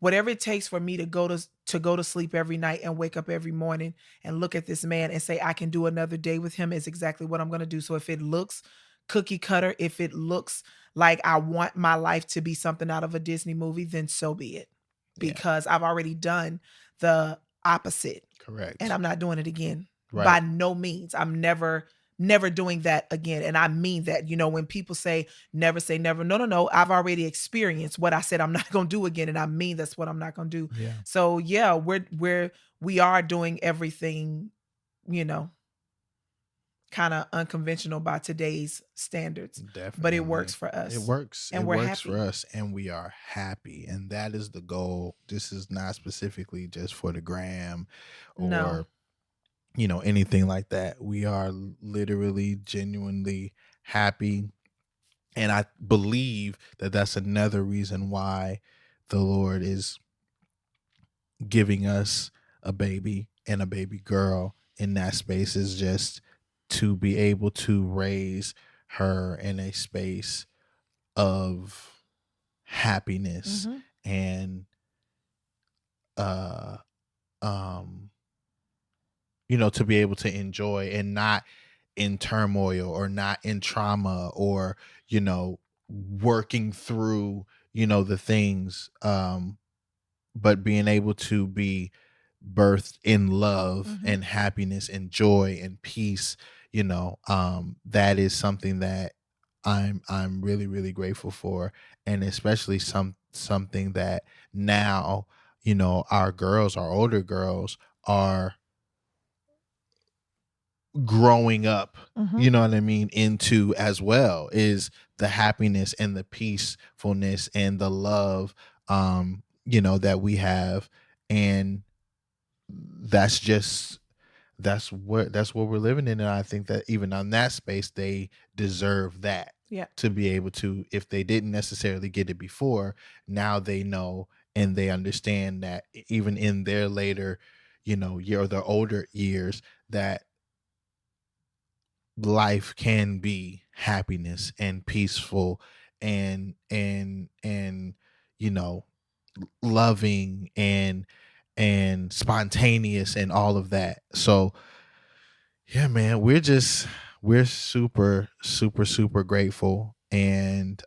go to sleep every night and wake up every morning and look at this man and say I can do another day with him is exactly what I'm going to do. So if it looks cookie cutter, if it looks like I want my life to be something out of a Disney movie, then so be it. Because I've already done the opposite. Correct. And I'm not doing it again. Right. By no means. I'm never doing that again. And I mean that, when people say never say never, no. I've already experienced what I said I'm not going to do again. And I mean, that's what I'm not going to do. Yeah. So yeah, we are doing everything, kind of unconventional by today's standards. Definitely. But it works for us. It works. And we're happy for us, and we are happy. And that is the goal. This is not specifically just for the gram or anything like that. We are literally genuinely happy. And I believe that that's another reason why the Lord is giving us a baby and a baby girl in that space, is just to be able to raise her in a space of happiness and to be able to enjoy and not in turmoil or not in trauma or working through the things, but being able to be birthed in love and happiness and joy and peace. That is something that I'm really, really grateful for, and especially something that now our older girls are growing up, you know what I mean, into as well, is the happiness and the peacefulness and the love that we have. And that's what we're living in. And I think that even on that space, they deserve that. Yeah. To be able to, if they didn't necessarily get it before, now they know and they understand that even in their later, year or their older years, that life can be happiness and peaceful and loving and spontaneous and all of that. So yeah, man, we're super, super, super grateful. And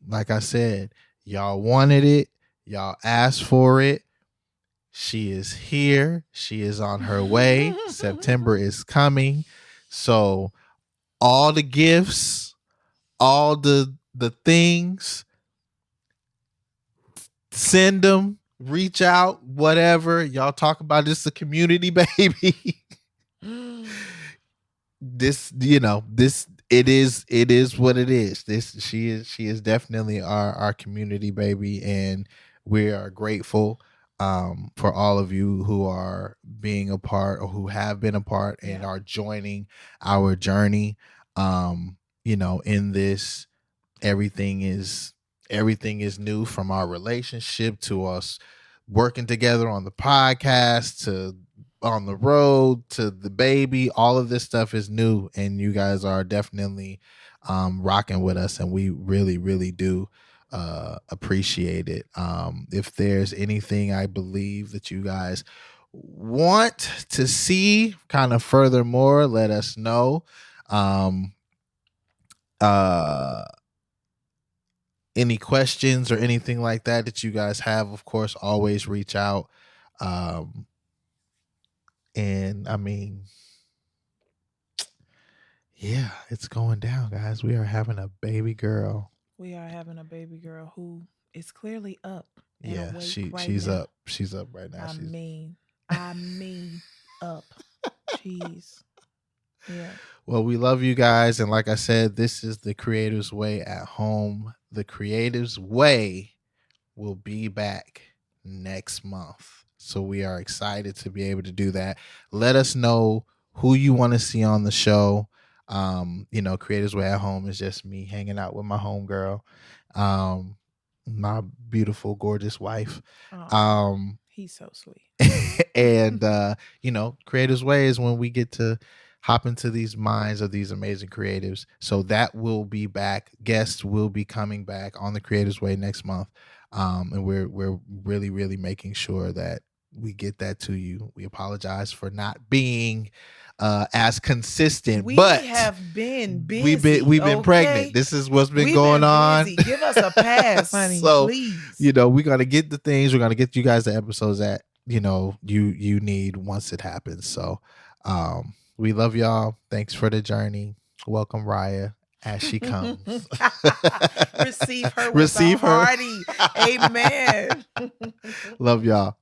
like I said, y'all wanted it, y'all asked for it. She is here. She is on her way. September is coming. So all the gifts, all the things, send them, reach out, whatever. Y'all talk about this, the community, baby. It is what it is. She is definitely our community, baby. And we are grateful for all of you who are being a part or who have been a part and are joining our journey. In this, everything is new, from our relationship to us working together on the podcast to on the road to the baby, all of this stuff is new, and you guys are definitely rocking with us, and we really, really do appreciate it. If there's anything I believe that you guys want to see kind of furthermore, let us know. Any questions or anything like that you guys have, of course, always reach out. And I mean, yeah, it's going down, guys. We are having a baby girl. We are having a baby girl who is clearly up. Yeah, she's now. up. She's up right now. I mean up. Jeez. Yeah. Well, we love you guys, and like I said, this is the Creative's Way at home. The Creative's Way will be back next month, so we are excited to be able to do that. Let us know who you want to see on the show. Creative's Way at home is just me hanging out with my homegirl, my beautiful, gorgeous wife. He's so sweet. And Creative's Way is when we get to hop into these minds of these amazing creatives. So that will be back. Guests will be coming back on the Creative's Way next month. And we're really, really making sure that we get that to you. We apologize for not being as consistent. We but have been busy. We've been pregnant. This is what's been going on. Give us a pass, honey. So, please. We're gonna get the things. We're gonna get you guys the episodes that you need once it happens. So we love y'all. Thanks for the journey. Welcome, Raya, as she comes. Receive her with a hearty. Amen. Love y'all.